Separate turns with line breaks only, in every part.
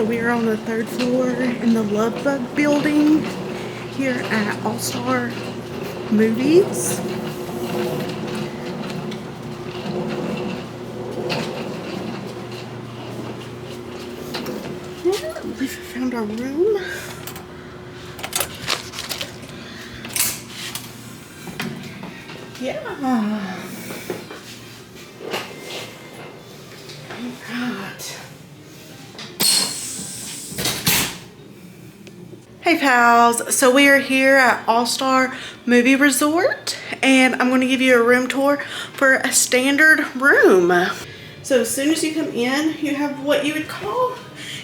So we are on the 3rd floor in the Love Bug building here at All Star Movies. Yeah, I believe we found our room. Yeah. Alright. Hey pals, so we are here at All Star Movie Resort and I'm going to give you a room tour for a standard room. So as soon as you come in, you have what you would call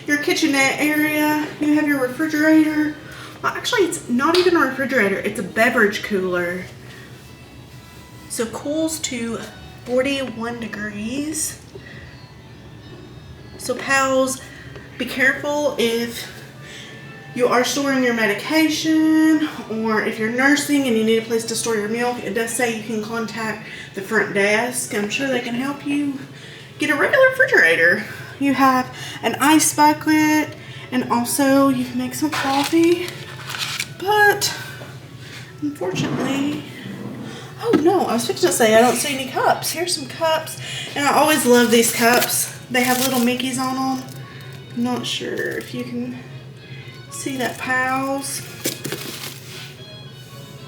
your kitchenette area. You have your refrigerator. Well, actually it's not even a refrigerator, it's a beverage cooler. So cools to 41 degrees. So pals, be careful if you are storing your medication or if you're nursing and you need a place to store your milk. It does say you can contact the front desk. I'm sure they can help you get a regular refrigerator. You have an ice bucket and also you can make some coffee. But unfortunately, oh no, I was fixing to say I don't see any cups. Here's some cups, and I always love these cups. They have little Mickeys on them. I'm not sure if you can see that, pals.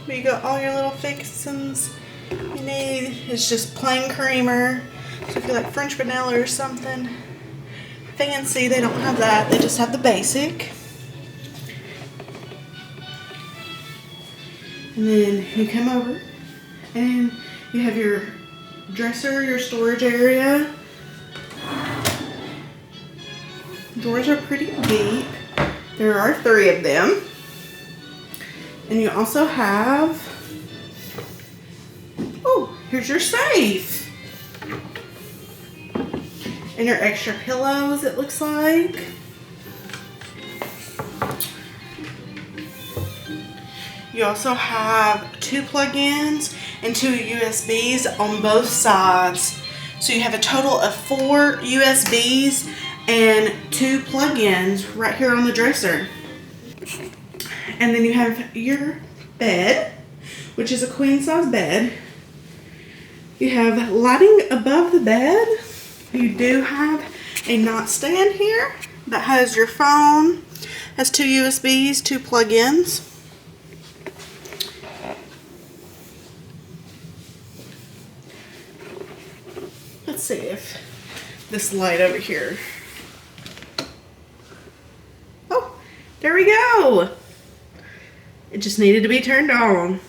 But you got all your little fixins you need. It's just plain creamer. So if you like French vanilla or something fancy, they don't have that. They just have the basic. And then you come over and you have your dresser, your storage area. Doors are pretty deep. There are 3 of them. And you also have, oh, here's your safe. And your extra pillows, it looks like. You also have 2 plug-ins and 2 USBs on both sides. So you have a total of 4 USBs and 2 plug-ins right here on the dresser. And then you have your bed, which is a queen size bed. You have lighting above the bed. You do have a nightstand here that has your phone, has 2 USBs, 2 plug-ins. Let's see if this light over here. Oh, there we go. It just needed to be turned on.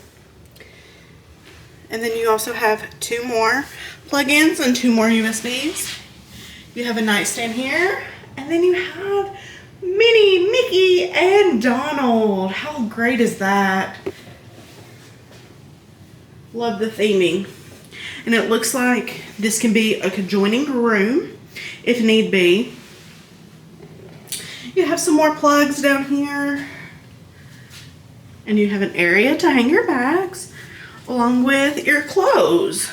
And then you also have 2 more plug-ins and 2 more USBs. You have a nightstand here, and then you have Minnie, Mickey, and Donald. How great is that? Love the theming. And it looks like this can be a adjoining room if need be. You have some more plugs down here. And you have an area to hang your bags along with your clothes.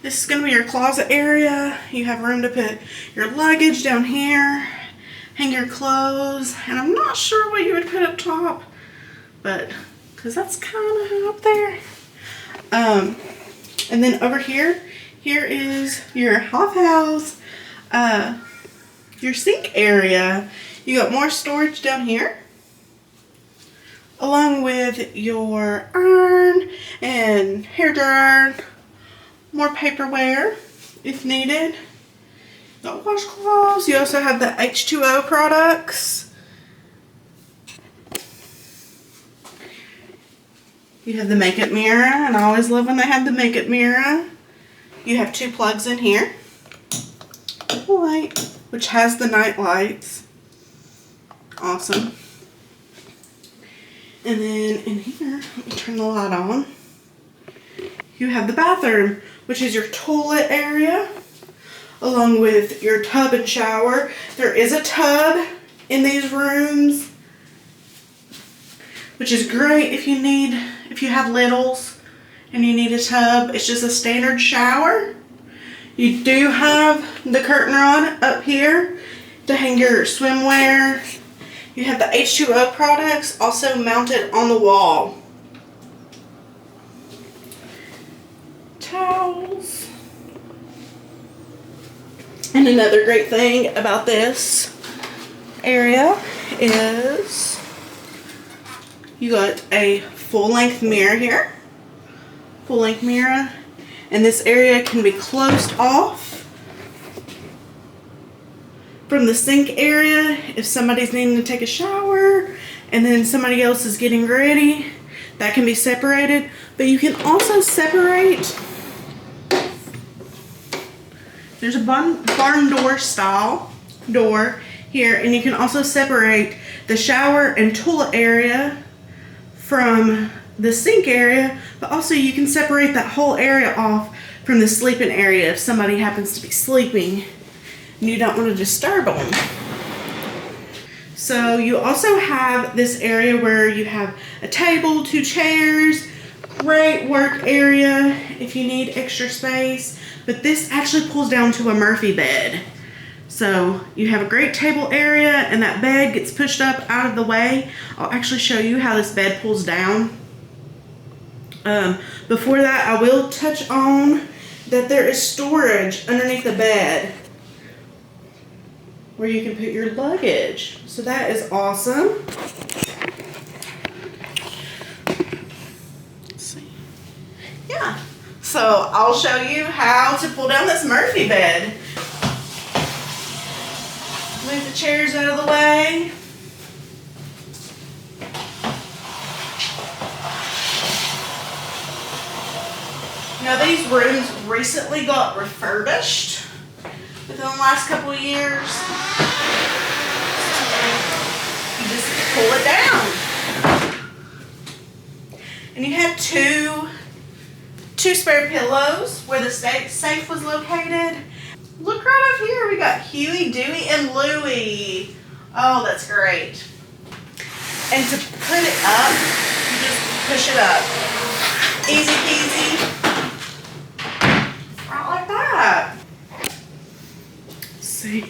This is going to be your closet area. You have room to put your luggage down here, hang your clothes, and I'm not sure what you would put up top, but because that's kind of up there. And then over here is your half house, your sink area. You got more storage down here, along with your iron and hair dryer, more paperware if needed. Got washcloths. You also have the H2O products. You have the makeup mirror, and I always love when they have the makeup mirror. You have 2 plugs in here. Light, which has the night lights. Awesome. And then in here, let me turn the light on. You have the bathroom, which is your toilet area, along with your tub and shower. There is a tub in these rooms, which is great if you have littles and you need a tub. It's just a standard shower. You do have the curtain rod up here to hang your swimwear. You have the H2O products also mounted on the wall. Towels. And another great thing about this area is you got a full-length mirror here. Full-length mirror. And this area can be closed off from the sink area if somebody's needing to take a shower and then somebody else is getting ready. That can be separated. But you can also separate. There's a barn door style door here, and you can also separate the shower and toilet area from the sink area, but also you can separate that whole area off from the sleeping area if somebody happens to be sleeping and you don't want to disturb them. So you also have this area where you have a table, 2 chairs, great work area if you need extra space. But this actually pulls down to a Murphy bed. So you have a great table area and that bed gets pushed up out of the way. I'll actually show you how this bed pulls down. Before that, I will touch on that there is storage underneath the bed where you can put your luggage. So that is awesome. Let's see. Yeah. So I'll show you how to pull down this Murphy bed. Move the chairs out of the way. Now these rooms recently got refurbished within the last couple of years. You just pull it down. And you have two spare pillows where the safe was located. Look right up here. We got Huey, Dewey, and Louie. Oh, that's great. And to put it up, you just push it up. Easy peasy. Right like that. Let's see.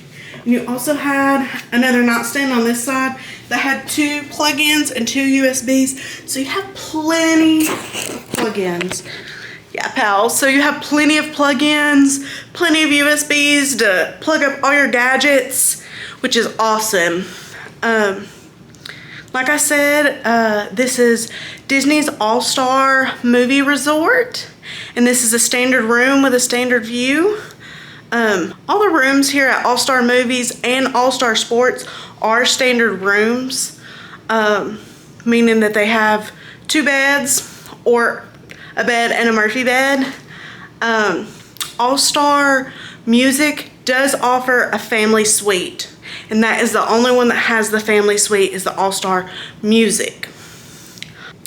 And you also had another nightstand on this side that had 2 plug-ins and 2 USBs. So you have plenty of plug-ins. Yeah, pals. So you have plenty of plug-ins, plenty of USBs to plug up all your gadgets, which is awesome. Like I said, this is Disney's All-Star Movie Resort, and this is a standard room with a standard view. All the rooms here at All-Star Movies and All-Star Sports are standard rooms, meaning that they have 2 beds or a bed and a Murphy bed. All-Star Music does offer a family suite, and that is the only one that has the family suite is the All-Star Music.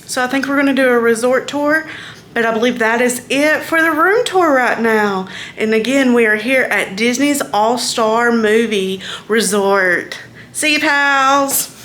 So I think we're gonna do a resort tour, but I believe that is it for the room tour right now. And again, we are here at Disney's All-Star Movie Resort. See you, pals.